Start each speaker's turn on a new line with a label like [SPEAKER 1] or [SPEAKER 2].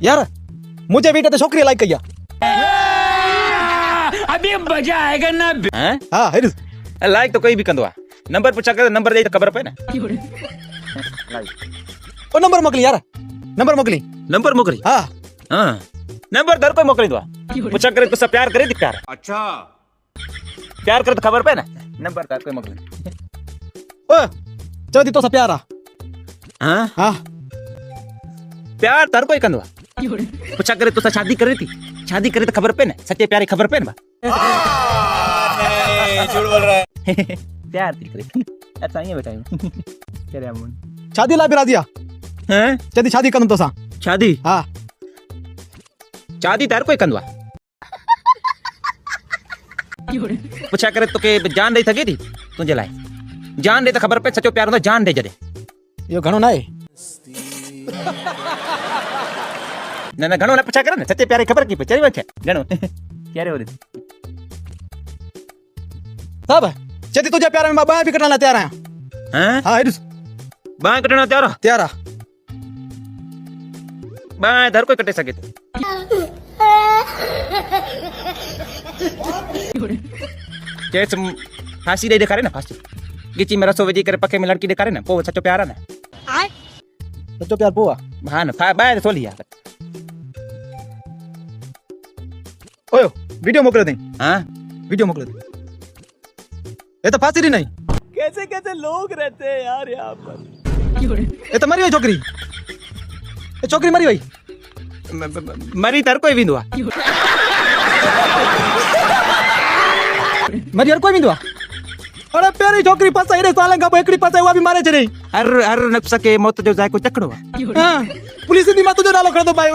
[SPEAKER 1] यार मुझे भी कहते छोकरी लाइक किया
[SPEAKER 2] अभी मजा आएगा ना।
[SPEAKER 3] हैं
[SPEAKER 1] हाँ हेड
[SPEAKER 3] लाइक तो कोई भी कंदो नंबर पूछा कर नंबर दे तो खबर पे ना
[SPEAKER 1] ओ नंबर मोकली यार नंबर मोकली
[SPEAKER 3] नंबर मोकली
[SPEAKER 1] हाँ
[SPEAKER 3] हां नंबर दर कोई मोकली दो पूछा करे तो सब प्यार करे दी प्यार
[SPEAKER 2] अच्छा
[SPEAKER 3] प्यार करे तो खबर पे ना नंबर दर कोई मोकली
[SPEAKER 1] ओ चौथी तो सा प्यारा
[SPEAKER 3] हां
[SPEAKER 1] हाँ
[SPEAKER 3] प्यार दर कोई कंदो पूछा करे तो शादी करे थी शादी करे तो खबर पे ना सच्चे प्यारे खबर पे ना
[SPEAKER 2] झूठ बोल रहा है।
[SPEAKER 3] प्यार थी करे अच्छा ये बताइए तेरे अमन
[SPEAKER 1] शादी ला बिरा दिया
[SPEAKER 3] हैं
[SPEAKER 1] चौथी शादी करूँ तो सा
[SPEAKER 3] शादी
[SPEAKER 1] हाँ
[SPEAKER 3] शादी तार कोई कंदवा पूछा करे तो के जान दे सके थी तुझे लाए जान दे तो खबर पे सचो प्यार होता जान दे जदे
[SPEAKER 1] यो घणो ना है
[SPEAKER 3] ना ना घणो ना पूछा करे ना सच्चे प्यारे खबर की पे चली बात है घणो क्या रे हो रही
[SPEAKER 1] सब चौथी तुझे प्यारा में बाएं भी कटना तैयार है
[SPEAKER 3] हैं
[SPEAKER 1] हाँ हेड
[SPEAKER 3] बाएं कटना त्यारो
[SPEAKER 1] त्यारा
[SPEAKER 3] बाएं धर कोई कटे सके तो जैसे फांसी दे दिखा रहे ना फांसी गिची में रसो वेजी करे पके में लड़की दिखा रहे ना वो सच्चो प्यारा ना
[SPEAKER 1] सच्चो प्यार पोआ
[SPEAKER 3] हाँ ना बाएं तो सोली यार
[SPEAKER 1] ओयो वीडियो मोकले दे
[SPEAKER 3] हाँ
[SPEAKER 1] वीडियो मोकले दे ये तो फांसी नहीं
[SPEAKER 2] कैसे कैसे लोग रहते हैं यार यहाँ पर।
[SPEAKER 1] ये तो मरी हुई छोकरी ये छोकरी मरी हुई
[SPEAKER 3] मरी तर कोई भी दुआ
[SPEAKER 1] मरी हर कोई भी दुआ अरे प्यारी छोकरी फसा रे साले का एकड़ी फसा हुआ भी मारे छे नहीं
[SPEAKER 3] हर नफ्स के मौत जो जाए को चकड़ो
[SPEAKER 1] हां पुलिस दी मा तुझे डालो कर दो भाई